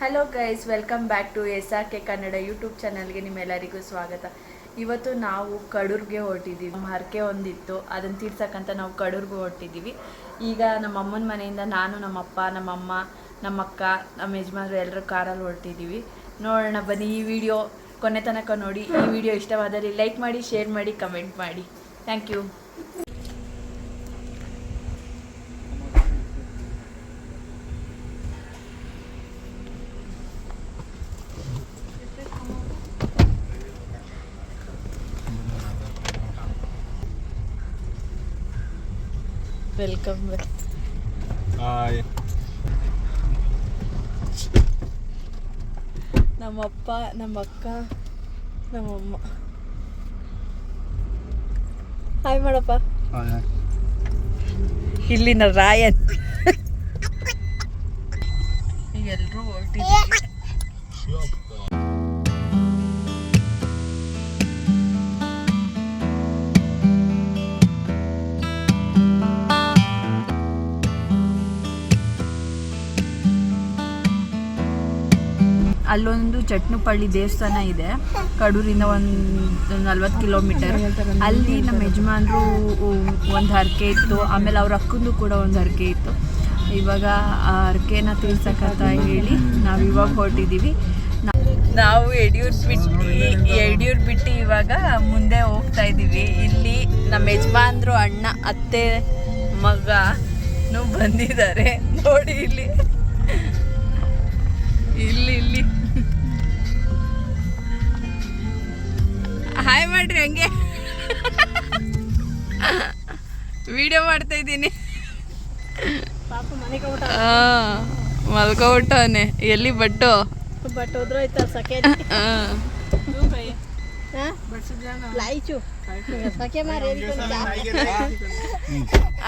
Hello guys, welcome back to SRK Kannada YouTube ಚಾನಲ್ಗೆ ನಿಮ್ಮೆಲ್ಲರಿಗೂ ಸ್ವಾಗತ. ಇವತ್ತು ನಾವು ಕಡೂರ್ಗೆ ಹೊರಟಿದ್ದೀವಿ. ನಮ್ಮ ಹರಕೆ ಒಂದಿತ್ತು, ಅದನ್ನು ತೀರ್ಸಕ್ಕಂತ ನಾವು ಕಡೂರ್ಗೆ ಹೊರಟಿದ್ದೀವಿ. ಈಗ ನಮ್ಮ ಅಮ್ಮನ ಮನೆಯಿಂದ ನಾನು, ನಮ್ಮಪ್ಪ, ನಮ್ಮಮ್ಮ, ನಮ್ಮಕ್ಕ, ನಮ್ಮ ಯಜಮಾನ್ರು ಎಲ್ಲರೂ ಕಾರಲ್ಲಿ ಹೊರಟಿದ್ದೀವಿ. ನೋಡೋಣ ಬನ್ನಿ, ಈ ವಿಡಿಯೋ ಕೊನೆ ತನಕ ನೋಡಿ. ಈ ವಿಡಿಯೋ ಇಷ್ಟವಾದಲ್ಲಿ ಲೈಕ್ ಮಾಡಿ, ಶೇರ್ ಮಾಡಿ, ಕಮೆಂಟ್ ಮಾಡಿ. Thank you. Welcome back. Hi. ನಮ್ಮಪ್ಪ, ನಮ್ಮಕ್ಕ, ನಮ್ಮಮ್ಮ. ಹಾಯ್ ಮಾಡಪ್ಪ. ಇಲ್ಲಿನ ರಾಯನ್. ಈಗ ಎಲ್ಲರೂ ಹೊರಟಿದ್ದೀವಿ. ಅಲ್ಲೊಂದು ಚಟ್ನಪಳ್ಳಿ ದೇವಸ್ಥಾನ ಇದೆ, ಕಡೂರಿಂದ ಒಂದು 40 ಕಿಲೋಮೀಟರ್. ಅಲ್ಲಿ ನಮ್ಮ ಯಜಮಾನ್ರು ಒಂದು ಹರಕೆ ಇತ್ತು, ಆಮೇಲೆ ಅವ್ರ ಅಕ್ಕಂದು ಕೂಡ ಒಂದು ಹರಕೆ ಇತ್ತು. ಇವಾಗ ಆ ಹರಕೆನ ತೀರ್ಸಕ್ಕಂತ ಹೇಳಿ ನಾವು ಇವಾಗ ಹೊರಟಿದ್ದೀವಿ. ನಾವು ಯಡಿಯೂರು ಬಿಟ್ಟು ಇವಾಗ ಮುಂದೆ ಹೋಗ್ತಾ ಇದ್ದೀವಿ. ಇಲ್ಲಿ ನಮ್ಮ ಯಜಮಾನ್ರು ಅಣ್ಣ, ಅತ್ತೆ, ಮಗನೂ ಬಂದಿದ್ದಾರೆ ನೋಡಿ. ಇಲ್ಲಿ ಹಾಯ್ ಮಾಡ್ರಿ. ಹಂಗೆ ವಿಡಿಯೋ ಮಾಡ್ತಾ ಇದ್ದೀನಿ. ಮಲ್ಕೊಬಿಟ್ಟವನೆ. ಎಲ್ಲಿ ಬಟ್ಟು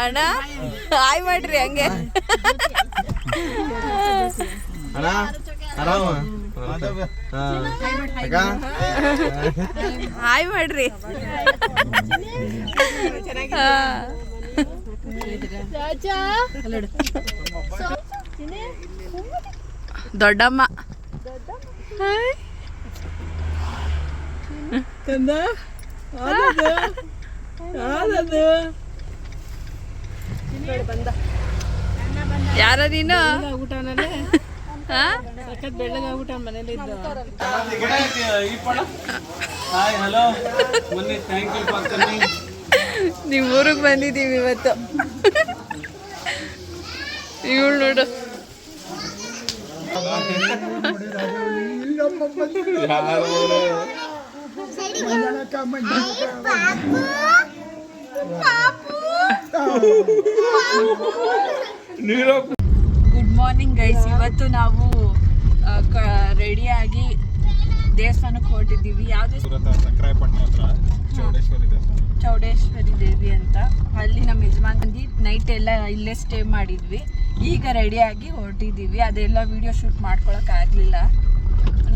ಅಣ್ಣ ಹಾಯ್ ಮಾಡ್ರಿ. ಹಂಗೆ ಹಾಯ್ ಮಾಡ್ರಿ. ದೊಡ್ಡಮ್ಮ ಯಾರ ನೀನು? ನೀವು ಊರಿಗೆ ಬಂದಿದ್ದೀವಿ ಇವತ್ತು. ಇವಳು ನೋಡು. Good morning guys. ಇವತ್ತು ನಾವು ರೆಡಿಯಾಗಿ ದೇವಸ್ಥಾನಕ್ಕೆ ಹೊರಟಿದ್ದೀವಿ. ಯಾವುದೇ ಚೌಡೇಶ್ವರಿ ದೇವಿ ಅಂತ. ಅಲ್ಲಿ ನಮ್ಮ ಯಜಮಾನ್ ಬಂದು ನೈಟ್ ಎಲ್ಲ ಇಲ್ಲೇ ಸ್ಟೇ ಮಾಡಿದ್ವಿ. ಈಗ ರೆಡಿಯಾಗಿ ಹೊರಟಿದ್ದೀವಿ. ಅದೆಲ್ಲ ವಿಡಿಯೋ ಶೂಟ್ ಮಾಡ್ಕೊಳಕ್ಕಾಗಲಿಲ್ಲ.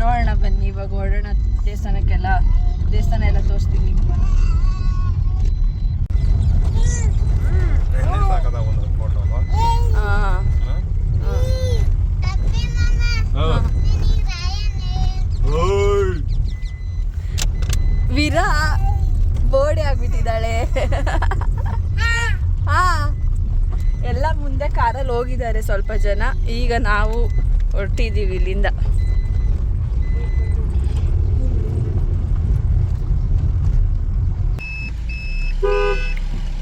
ನೋಡೋಣ ಬನ್ನಿ, ಇವಾಗ ಹೊರಡೋಣ. ದೇವಸ್ಥಾನ ಎಲ್ಲ ತೋರಿಸ್ತೀನಿ ನಿಮ್ಗೆ. ವೀರಾ ಬೋರ್ಡೆ ಆಗ್ಬಿಟ್ಟಿದ್ದಾಳೆ. ಎಲ್ಲ ಮುಂದೆ ಕಾರಲ್ಲಿ ಹೋಗಿದ್ದಾರೆ ಸ್ವಲ್ಪ ಜನ. ಈಗ ನಾವು ಹೊರಟಿದ್ದೀವಿ ಇಲ್ಲಿಂದ.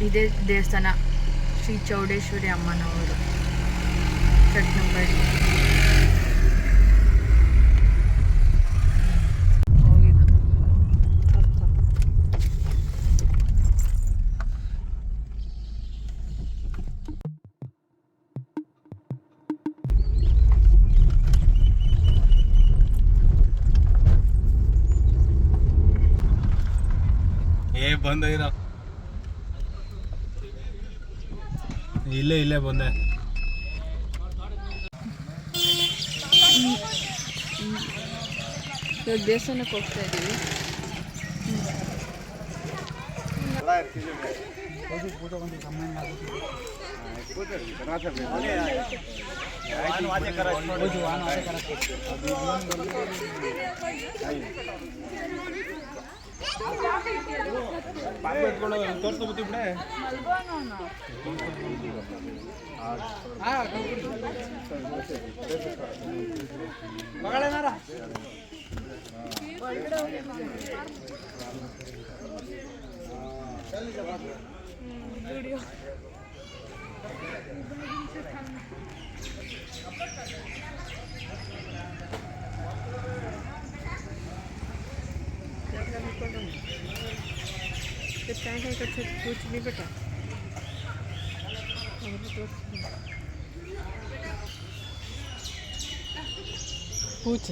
ಇದೇ ದೇವಸ್ಥಾನ, ಶ್ರೀ ಚೌಡೇಶ್ವರಿ ಅಮ್ಮನವರು, ಚಟ್ನಪಳ್ಳಿ. ಬಂದ ಇಲ್ಲೇ ಬಂದೆ. ದೇವಸ್ಥಾನಕ್ಕೆ ಹೋಗ್ತಾ ಇದ್ದೀವಿ. ತೋರ್ಸ್ಕೊಬಿಟ್ಟಿಬಿಡೆ ಮಗಳೇನಾರ ವಿಡಿಯೋ काय कुछ भी बेटा पूछ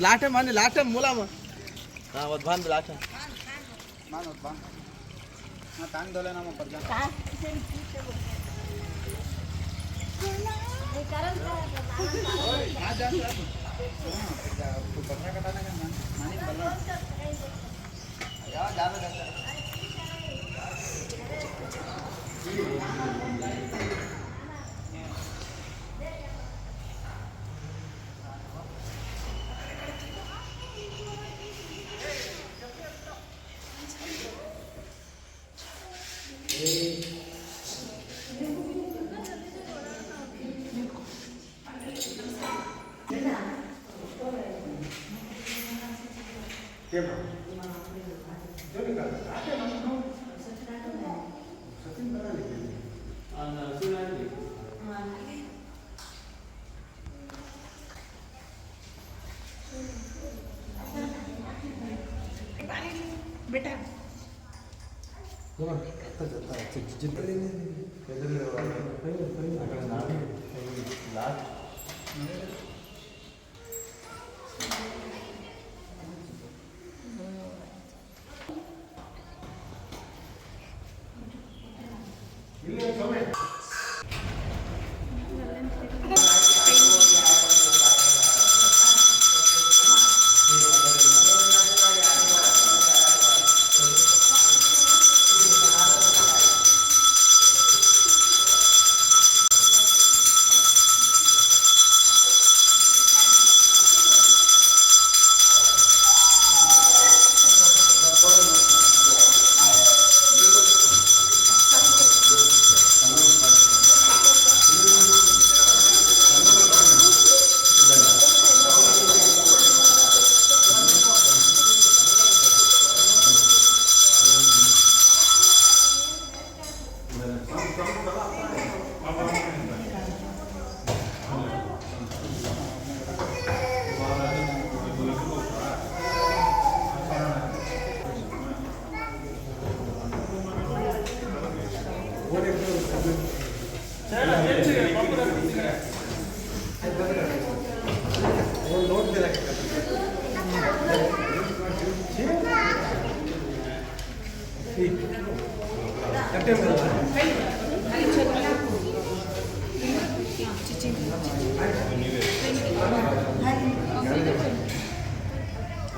लास्ट टाइम माने लास्ट टाइम मुला मग हां वत बांध लास्ट टाइम मान वत बांध हां तांग दोले ना मग परजा हे कारण हां जा तू पकड़ा कटाना का मानी बल्ला या जावे जाता बेटा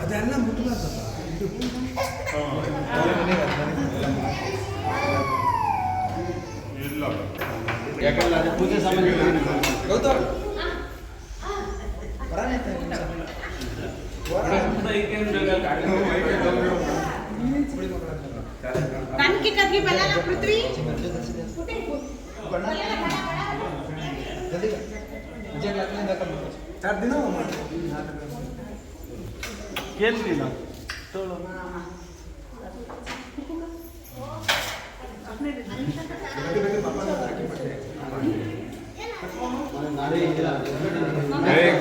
ಅದೆಲ್ಲ ಮುಟ್ಟಬಾರ್ದು ಯಾಕಂದ್ರೆ ಅದು ಪೂಜೆ ಸಾಮಾನು ಗೌತಮ್ कानकी कदगी बनाना पृथ्वी चार दिन ಕೇಳ್ತಿಲ್ಲ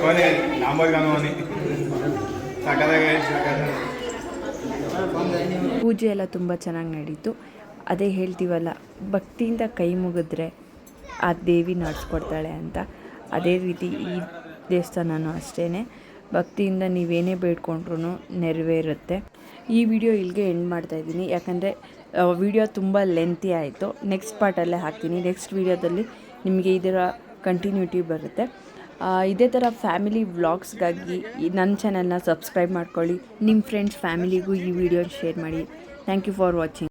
ಕೊನೆ ನಾಂಬರ್ ಗಾನವಾನಿ ಸಕದಾಗ ಪೂಜೆ ಎಲ್ಲ ತುಂಬ ಚೆನ್ನಾಗಿ ನಡೀತು. ಅದೇ ಹೇಳ್ತೀವಲ್ಲ, ಭಕ್ತಿಯಿಂದ ಕೈ ಮುಗಿದ್ರೆ ಆ ದೇವಿ ನಡೆಸ್ಕೊಡ್ತಾಳೆ ಅಂತ. ಅದೇ ರೀತಿ ಈ ದೇವಸ್ಥಾನನೂ ಅಷ್ಟೇ, ಭಕ್ತಿಯಿಂದ ನೀವೇನೇ ಬೇಡ್ಕೊಂಡ್ರೂ ನೆರವೇರುತ್ತೆ. ಈ ವಿಡಿಯೋ ಇಲ್ಲಿಗೆ ಎಂಡ್ ಮಾಡ್ತಾಯಿದ್ದೀನಿ, ಯಾಕಂದರೆ ವಿಡಿಯೋ ತುಂಬ ಲೆಂತಿ ಆಯಿತು. ನೆಕ್ಸ್ಟ್ ಪಾರ್ಟಲ್ಲೇ ಹಾಕ್ತೀನಿ. ನೆಕ್ಸ್ಟ್ ವಿಡಿಯೋದಲ್ಲಿ ನಿಮಗೆ ಇದರ ಕಂಟಿನ್ಯೂಟಿ ಬರುತ್ತೆ. ಇದೇ ಥರ ಫ್ಯಾಮಿಲಿ ವ್ಲಾಗ್ಸ್ಗಾಗಿ ನನ್ನ ಚಾನಲ್ನ ಸಬ್ಸ್ಕ್ರೈಬ್ ಮಾಡ್ಕೊಳ್ಳಿ. ನಿಮ್ಮ ಫ್ರೆಂಡ್ಸ್ ಫ್ಯಾಮಿಲಿಗೂ ಈ ವಿಡಿಯೋ ಶೇರ್ ಮಾಡಿ. Thank you for watching.